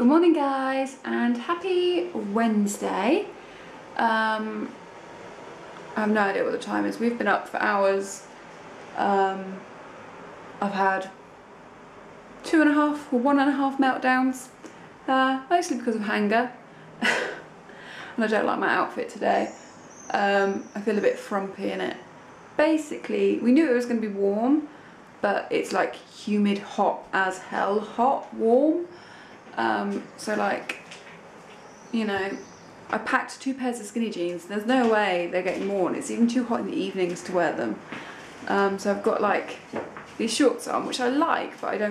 Good morning guys and happy Wednesday. I have no idea what the time is. We've been up for hours. I've had 2.5 or 1.5 meltdowns, mostly because of hunger. And I don't like my outfit today. I feel a bit frumpy in it. Basically, we knew it was going to be warm, but it's like humid, hot as hell, warm. So like, you know, I packed 2 pairs of skinny jeans. There's no way they're getting worn. It's even too hot in the evenings to wear them. So I've got like these shorts on, which I like, but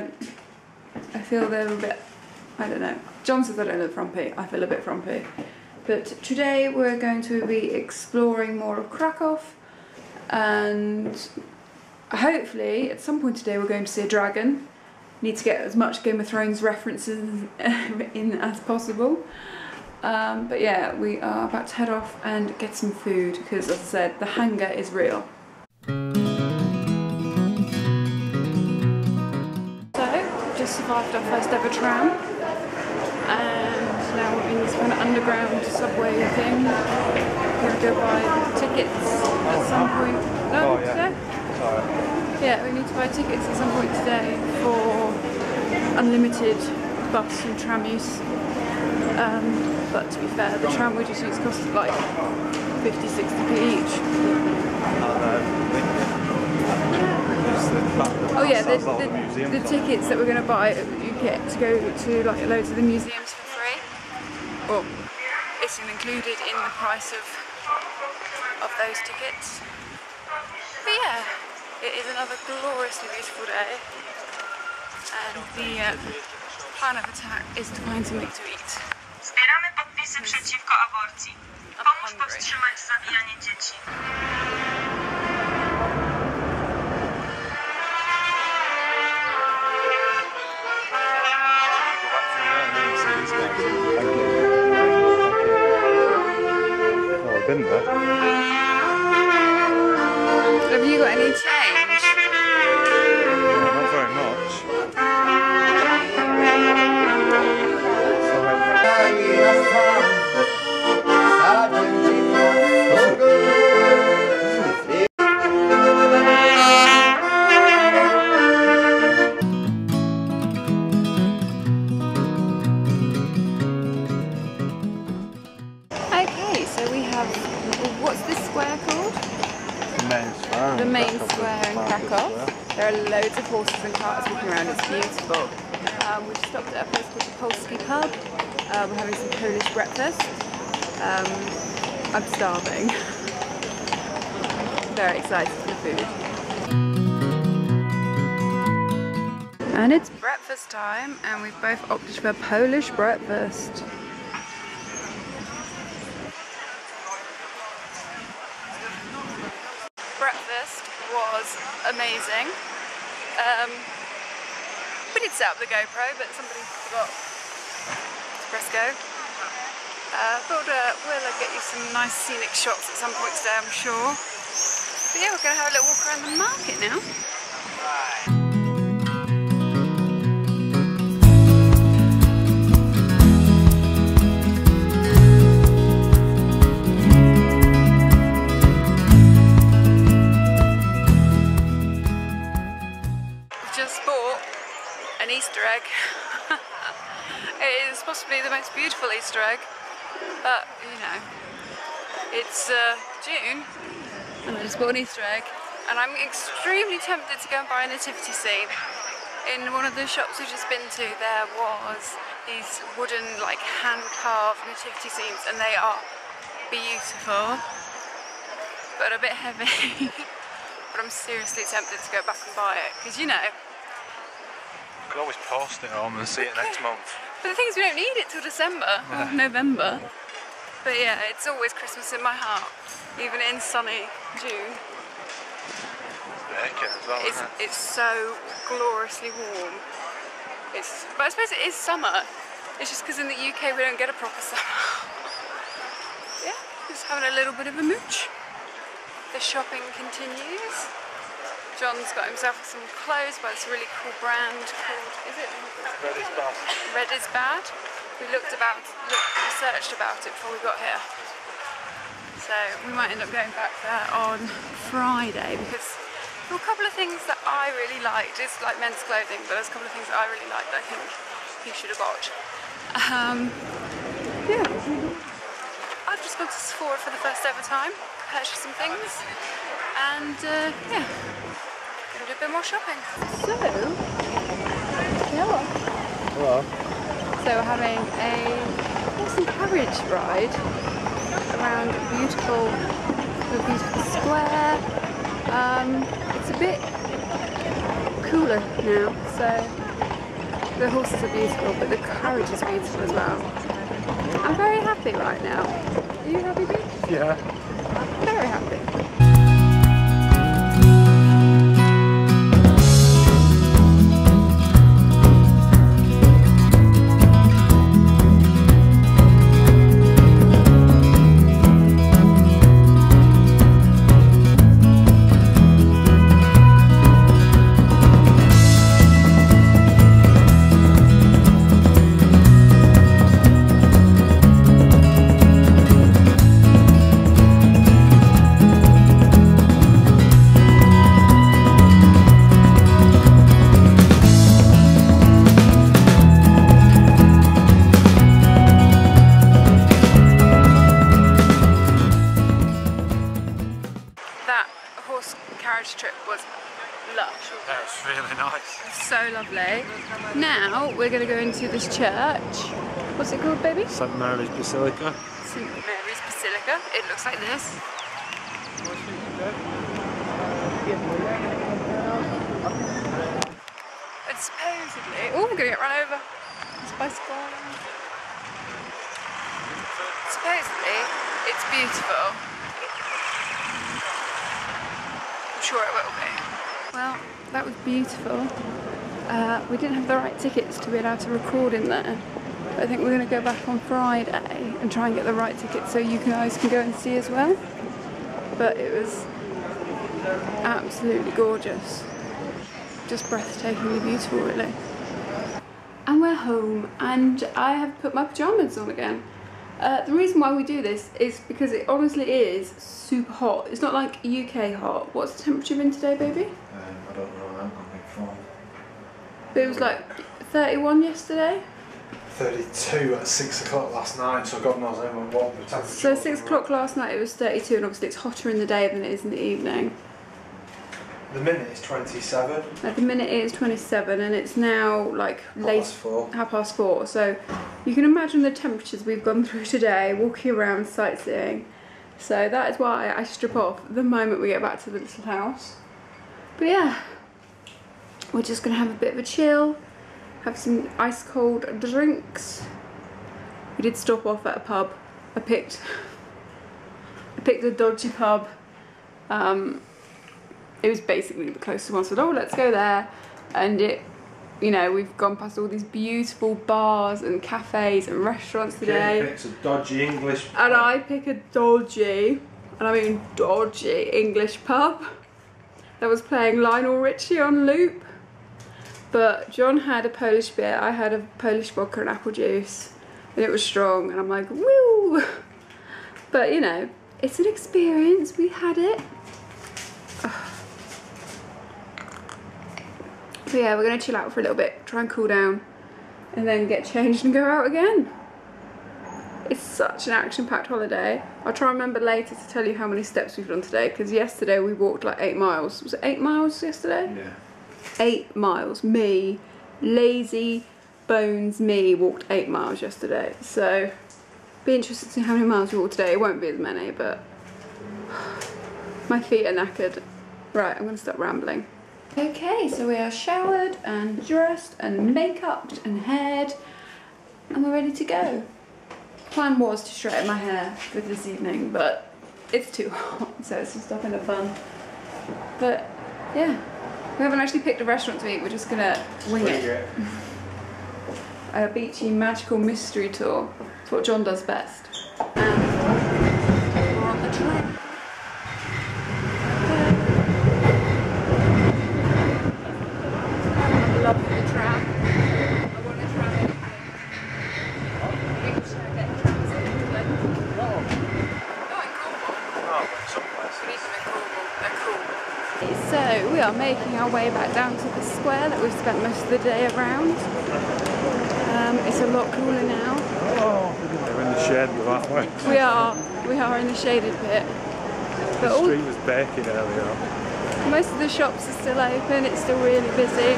I feel they're a bit, I don't know. John says I don't look frumpy. I feel a bit frumpy. But today we're going to be exploring more of Krakow, and hopefully at some point today we're going to see a dragon. Need to get as much Game of Thrones references in as possible. But yeah, we are about to head off and get some food because, as I said, the hunger is real. So, just survived our first ever tram, and now we're in this kind of underground subway thing. We're going to go buy tickets at some point. No, today? Yeah, we need to buy tickets at some point today for unlimited bus and tram use. But to be fair, the tram we just used cost like 50–60p each. Oh yeah, the tickets that we're going to buy, you get to go to like loads of the museums for free. Well, it's included in the price of those tickets. But yeah. It is another gloriously beautiful day, and the plan of attack is to find something to eat. Zbieramy podpisy przeciwko aborcji. Pomóż powstrzymać zabijanie dzieci. Oh, I've been there. Have you got any change? Yeah, not very much. Okay, so we have, what's this square called? The main square in Krakow. There are loads of horses and carts walking around, it's beautiful. We've stopped at a place called the Polski pub. We're having some Polish breakfast. I'm starving. Very excited for the food. And it's breakfast time, and we've both opted for Polish breakfast. Breakfast was amazing. We did set up the GoPro, but somebody forgot to press go. Thought we'll get you some nice scenic shots at some point today, I'm sure. But yeah, we're going to have a little walk around the market now. An Easter egg. It is possibly the most beautiful Easter egg, but you know, it's June and I just bought an Easter egg, and I'm extremely tempted to go and buy a nativity scene. In one of the shops we've just been to, there was these wooden like hand-carved nativity scenes, and they are beautiful but a bit heavy. But I'm seriously tempted to go back and buy it, because you know, You could always post it home and see it next month. But the thing is, we don't need it till December or November. But yeah, it's always Christmas in my heart, even in sunny June. It's so gloriously warm. But I suppose it is summer. It's just because in the UK we don't get a proper summer. Yeah, just having a little bit of a mooch. The shopping continues. John's got himself some clothes by this really cool brand called, is it? Red is bad. Red is bad. We researched about it before we got here. So we might end up going back there on Friday because there were a couple of things that I really liked. It's like men's clothing, but there's a couple of things that I really liked that I think you should have got. Yeah. I've just gone to Sephora for the first ever time, purchased some things, and yeah, gonna do a bit more shopping. So, hello. So we're having a horse and carriage ride around a beautiful square. It's a bit cooler now, so the horses are beautiful, but the carriage is beautiful as well. I'm very happy right now. Are you happy, Beach? Yeah. I'm very happy. Trip was lush. That was really nice. So lovely. Now we're going to go into this church. What's it called, baby? St Mary's Basilica. St Mary's Basilica. It looks like this. And supposedly, oh, we're going to get run over. This bicycle. Supposedly, it's beautiful. Sure it will be. Well, that was beautiful. We didn't have the right tickets to be allowed to record in there. But I think we're going to go back on Friday and try and get the right tickets so you guys can go and see as well. But it was absolutely gorgeous. Just breathtakingly beautiful, really. And we're home, and I have put my pyjamas on again. The reason why we do this is because it honestly is super hot. It's not like UK hot. What's the temperature been today, baby? I don't know, I'm coming from. But it was like 31 yesterday. 32 at 6 o'clock last night, so God knows what the temperature. So 6 o'clock last night it was 32, and obviously it's hotter in the day than it is in the evening. The minute is 27. At the minute it is 27, and it's now like late, 4:30. So you can imagine the temperatures we've gone through today, walking around sightseeing. So that is why I strip off the moment we get back to the little house. But yeah, we're just gonna have a bit of a chill, have some ice cold drinks. We did stop off at a pub. I picked a dodgy pub. It was basically the closest one, so oh, let's go there. And it, you know, we've gone past all these beautiful bars and cafes and restaurants today. Katy picks a dodgy English pub. And I pick a dodgy, and I mean dodgy, English pub that was playing Lionel Richie on loop. But John had a Polish beer, I had a Polish vodka and apple juice, and it was strong, and I'm like, woo! But you know, it's an experience, we had it. So yeah, we're going to chill out for a little bit, try and cool down, and then get changed and go out again. It's such an action-packed holiday. I'll try and remember later to tell you how many steps we've done today, because yesterday we walked like 8 miles. Was it 8 miles yesterday? Yeah. 8 miles. Me, lazy bones me, walked 8 miles yesterday. So, be interested to see how many miles we walk today. It won't be as many, but my feet are knackered. Right, I'm going to stop rambling. Okay, so we are showered and dressed and make-upped and haired, and we're ready to go. Plan was to straighten my hair for this evening, but it's too hot, so it's just not gonna fun. But yeah, we haven't actually picked a restaurant to eat, we're just gonna wing it. A beachy magical mystery tour. It's what John does best. And we're on the train. So we are making our way back down to the square that we've spent most of the day around. It's a lot cooler now. Oh, we're in the shade with that way. We are in the shaded bit. But The street was baking earlier. most of the shops are still open, it's still really busy.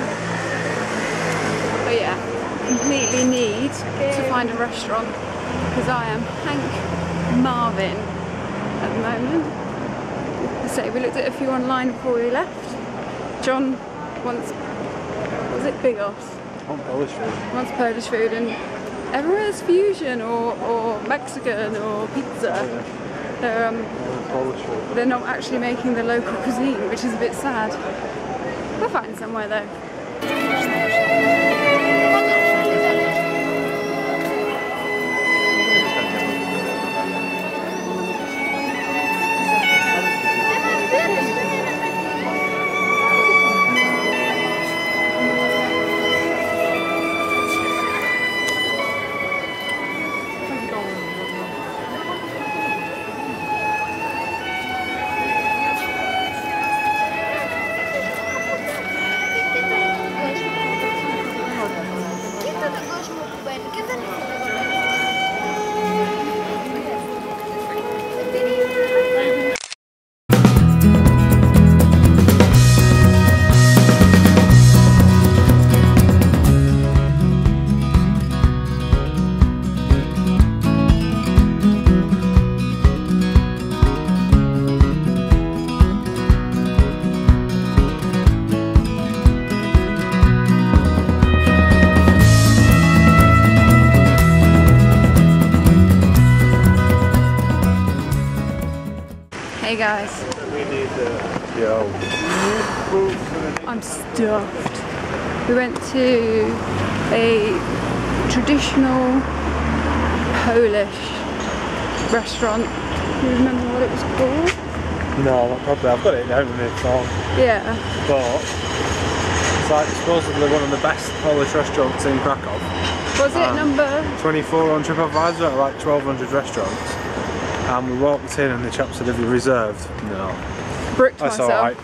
But yeah, completely need to find a restaurant because I am Hank Marvin at the moment. So we looked at a few online before we left. John wants, was it Bigos? Polish food. Wants Polish food, and everywhere is fusion or Mexican or pizza. They're not actually making the local cuisine, which is a bit sad. We'll find somewhere though. Hey guys, I'm stuffed. We went to a traditional Polish restaurant. Do you remember what it was called? No, not probably. I've got it down in my phone. Yeah. But it's like supposedly one of the best Polish restaurants in Krakow. Was it number 24 on TripAdvisor, like 1,200 restaurants. And we walked in and the chap said, "Have you reserved?" No. Bricked That's myself. alright.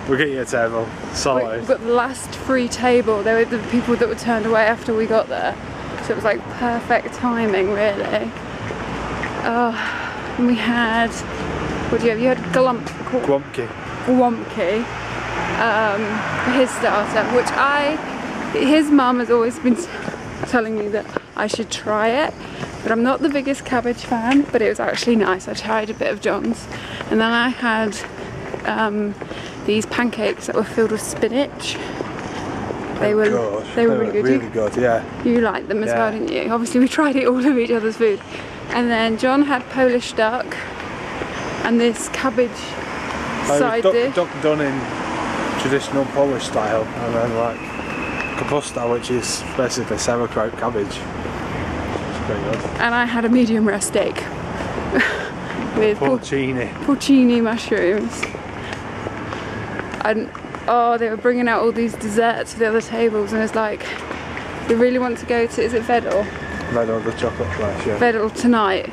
We'll get you a table. Sorry. We got the last free table. They were the people that were turned away after we got there. So it was like perfect timing, really. And we had, what do you have? You had Gwomki. Gwomki for his starter, which his mum has always been telling me that I should try it. But I'm not the biggest cabbage fan, but it was actually nice. I tried a bit of John's. And then I had these pancakes that were filled with spinach. They were really good. Yeah. You liked them as well, didn't you? Obviously we tried it all of each other's food. And then John had Polish duck and this cabbage side dish. Duck done in traditional Polish style, and then like kapusta, which is basically sauerkraut cabbage. Pretty good. And I had a medium rare steak with porcini mushrooms. And oh, they were bringing out all these desserts for the other tables, and it's like, we really want to go to, is it Wedel? Wedel, the chocolate place, yeah. Wedel tonight.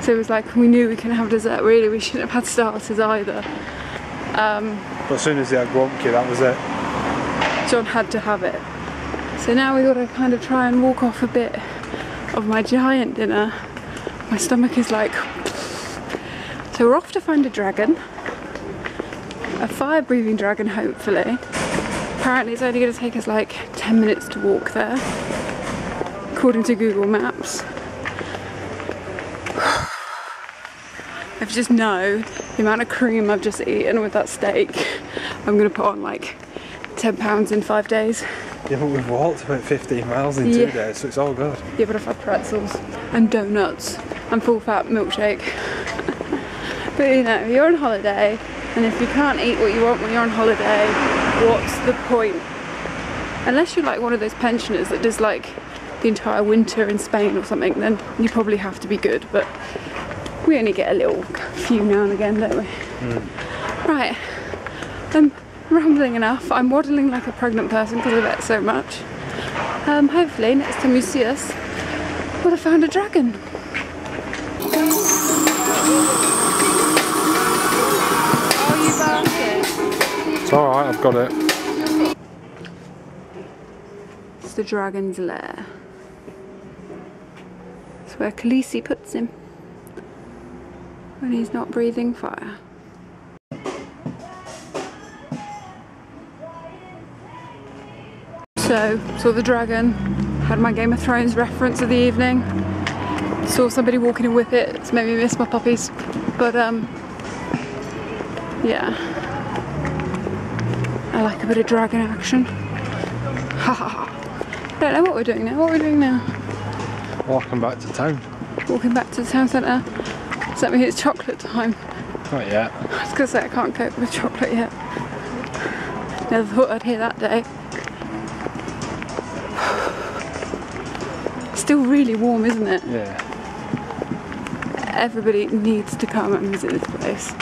So it was like, we knew we couldn't have dessert, really, we shouldn't have had starters either. But as soon as they had Gwomki, that was it. John had to have it. So now we got to kind of try and walk off a bit of my giant dinner. My stomach is like... So we're off to find a dragon. A fire-breathing dragon, hopefully. Apparently it's only going to take us like 10 minutes to walk there, according to Google Maps. I just know the amount of cream I've just eaten with that steak. I'm going to put on like 10 pounds in 5 days. Yeah, but we've walked about 15 miles in 2 days, so it's all good. Yeah, but I've had pretzels and donuts and full fat milkshake. But you know, you're on holiday, and if you can't eat what you want when you're on holiday, what's the point? Unless you're like one of those pensioners that does like the entire winter in Spain or something, then you probably have to be good, but we only get a little few now and again, don't we? Right, I'm rambling enough. I'm waddling like a pregnant person because I've ate so much. Hopefully next time you see us, we'll have found a dragon. Oh, you bastard. It's alright, I've got it. It's the dragon's lair. It's where Khaleesi puts him when he's not breathing fire. So, saw the dragon, had my Game of Thrones reference of the evening, saw somebody walking a whippet, it's made me miss my puppies, but yeah, I like a bit of dragon action. Ha ha ha. I don't know what we're doing now. What are we doing now? Walking back to town. Walking back to the town centre. Does that mean it's chocolate time? Not yet. I was going to say I can't cope with chocolate yet. Never thought I'd hear that day. Still really warm, isn't it? Yeah. Everybody needs to come and visit this place.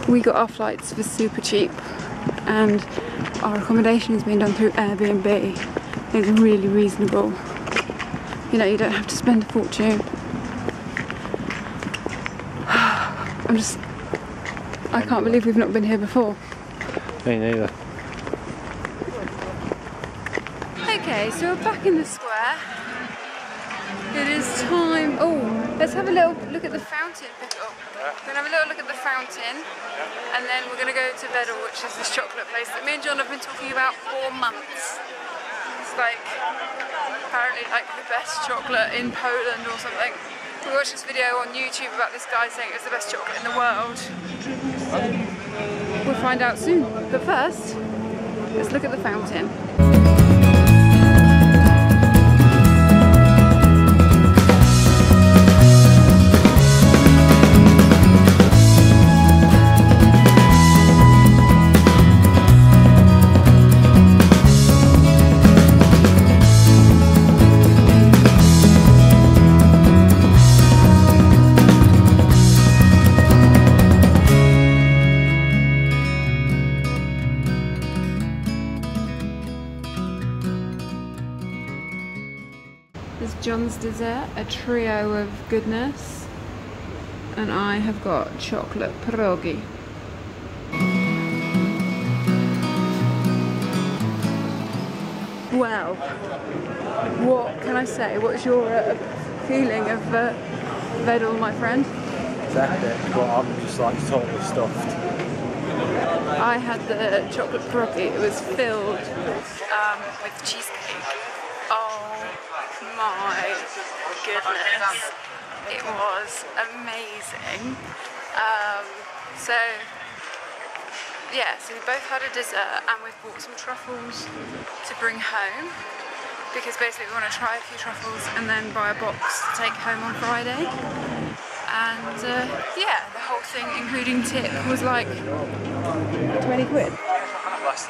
We got our flights for super cheap and our accommodation has been done through Airbnb. It's really reasonable. You know, you don't have to spend a fortune. I can't believe we've not been here before. Me neither. Okay, so we're back in the square. It is time. Oh, let's have a little look at the fountain. We're going to have a little look at the fountain, and then we're going to go to Wedel, which is this chocolate place that me and John have been talking about for months. It's like, apparently like the best chocolate in Poland or something. We watched this video on YouTube about this guy saying it's the best chocolate in the world. We'll find out soon. But first, let's look at the fountain. There's John's dessert, a trio of goodness, and I have got chocolate pierogi. Well, what can I say? What's your feeling of Wedel, my friend? It's epic, but I'm just like totally stuffed. I had the chocolate pierogi. It was filled with cheesecake. Oh my goodness, it was amazing. So we both had a dessert and we've bought some truffles to bring home because basically we want to try a few truffles and then buy a box to take home on Friday. And the whole thing, including tip, was like 20 quid. Less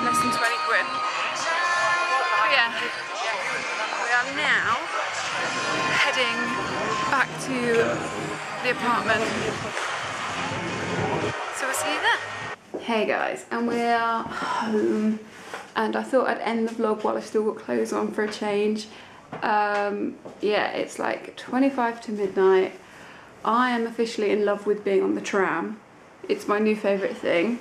Less than 20 quid. But yeah, we are now heading back to the apartment. So we'll see you there. Hey guys, and we're home. And I thought I'd end the vlog while I've still got clothes on for a change. It's like 25 to midnight. I am officially in love with being on the tram. It's my new favourite thing.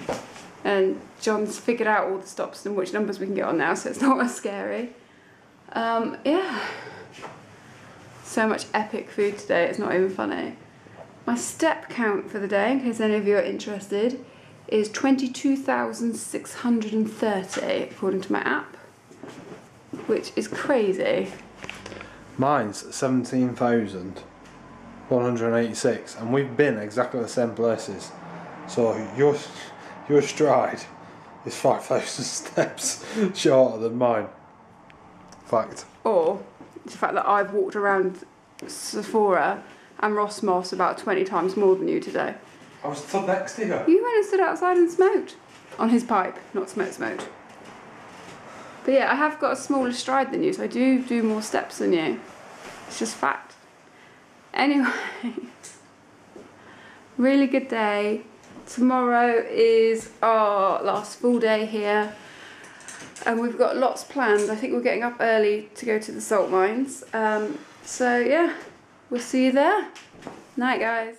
And John's figured out all the stops and which numbers we can get on now, so it's not as scary. So much epic food today, it's not even funny. My step count for the day, in case any of you are interested, is 22,630 according to my app, which is crazy. Mine's 17,186, and we've been exactly the same places. So your stride is 5,000 steps shorter than mine. Fact. Or the fact that I've walked around Sephora and Rossmoss about 20 times more than you today. I was stood next to you. You went and stood outside and smoked. On his pipe, not smoked. But yeah, I have got a smaller stride than you, so I do more steps than you. It's just fact. Anyway, really good day. Tomorrow is our last full day here. And we've got lots planned. I think we're getting up early to go to the salt mines. So yeah, we'll see you there. Night, guys.